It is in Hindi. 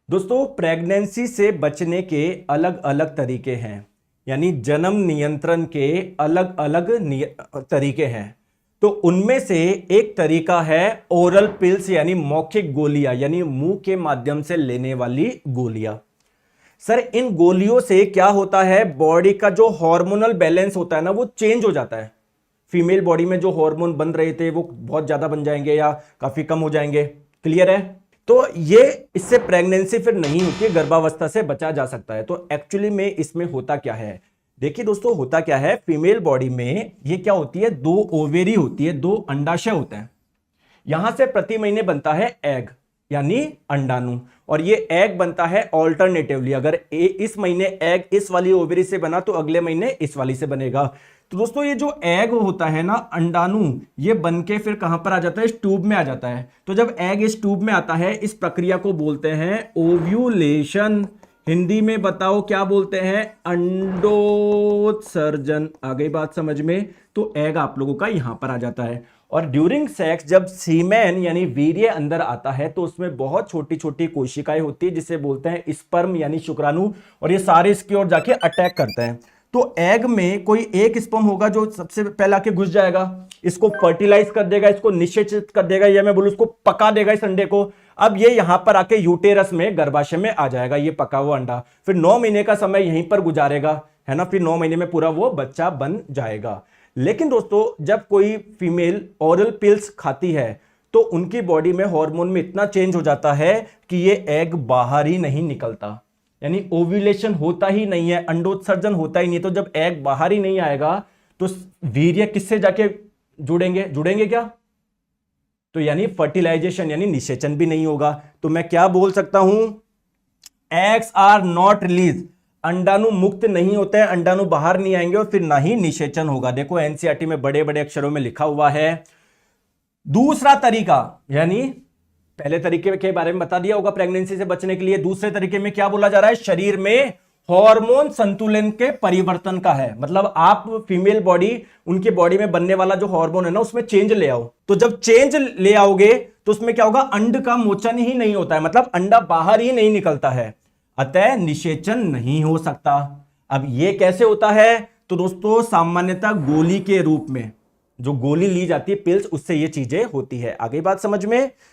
दोस्तों प्रेगनेंसी से बचने के अलग अलग तरीके हैं, यानी जन्म नियंत्रण के अलग अलग तरीके हैं। तो उनमें से एक तरीका है ओरल पिल्स, यानी मौखिक गोलियां, यानी मुंह के माध्यम से लेने वाली गोलियां। सर इन गोलियों से क्या होता है, बॉडी का जो हार्मोनल बैलेंस होता है ना वो चेंज हो जाता है। फीमेल बॉडी में जो हार्मोन बन रहे थे वो बहुत ज्यादा बन जाएंगे या काफी कम हो जाएंगे। क्लियर है? तो ये इससे प्रेगनेंसी फिर नहीं होती है, गर्भावस्था से बचा जा सकता है। तो एक्चुअली में इसमें होता क्या है, देखिए दोस्तों होता क्या है, फीमेल बॉडी में ये क्या होती है, दो ओवेरी होती है, दो अंडाशय होते हैं। यहां से प्रति महीने बनता है एग, यानी अंडाणु। और ये एग बनता है ऑल्टरनेटिवली, अगर इस महीने एग इस वाली ओवेरी से बना तो अगले महीने इस वाली से बनेगा। तो दोस्तों ये जो एग होता है ना अंडाणु, ये बन के फिर कहां पर आ जाता है, इस ट्यूब में आ जाता है। तो जब एग इस ट्यूब में आता है, इस प्रक्रिया को बोलते हैं ओव्यूलेशन। हिंदी में बताओ क्या बोलते हैं, अंडोत्सर्जन। आ गई बात समझ में? तो एग आप लोगों का यहां पर आ जाता है। और ड्यूरिंग सेक्स जब सीमेन यानी वीर्य अंदर आता है तो उसमें बहुत छोटी छोटी कोशिकाएं होती है जिसे बोलते हैं स्पर्म यानी शुक्राणु, और ये सारे इसकी ओर जाके अटैक करते हैं। तो एग में कोई एक स्पर्म होगा जो सबसे पहले आके घुस जाएगा, इसको फर्टिलाइज कर देगा, इसको निषेचित कर देगा, या मैं बोलूं इसको पका देगा इस अंडे को। अब ये यहां पर आके यूटेरस में, गर्भाशय में आ जाएगा ये पका हुआ अंडा। फिर 9 महीने का समय यहीं पर गुजारेगा, है ना। फिर 9 महीने में पूरा वो बच्चा बन जाएगा। लेकिन दोस्तों जब कोई फीमेल ओरल पिल्स खाती है तो उनकी बॉडी में हार्मोन में इतना चेंज हो जाता है कि ये एग बाहर ही नहीं निकलता, यानी ओव्यूलेशन होता ही नहीं है, अंडोत्सर्जन होता ही नहीं। तो जब एग बाहर ही नहीं आएगा तो वीर्य किससे जाके जुड़ेंगे क्या? तो यानी फर्टिलाइजेशन यानी निषेचन भी नहीं होगा। तो मैं क्या बोल सकता हूं, एग्स आर नॉट रिलीज, अंडाणु मुक्त नहीं होते हैं, अंडाणु बाहर नहीं आएंगे और फिर ना ही निषेचन होगा। देखो एनसीईआरटी में बड़े बड़े अक्षरों में लिखा हुआ है। दूसरा तरीका, यानी पहले तरीके के बारे में बता दिया होगा प्रेगनेंसी से बचने के लिए, दूसरे तरीके में क्या बोला जा रहा है, शरीर में हार्मोन संतुलन के परिवर्तन का है। मतलब आप फीमेल बॉडी, उनकी बॉडी में बनने वाला जो हार्मोन है ना उसमें चेंज ले आओ। तो जब चेंज ले आओगे तो उसमें क्या होगा, अंड का मोचन ही नहीं होता है, मतलब अंडा बाहर ही नहीं निकलता है, अतः निषेचन नहीं हो सकता। अब ये कैसे होता है, तो दोस्तों सामान्यतः गोली के रूप में, जो गोली ली जाती है पिल्स, उससे ये चीजें होती है। आगे बात समझ में?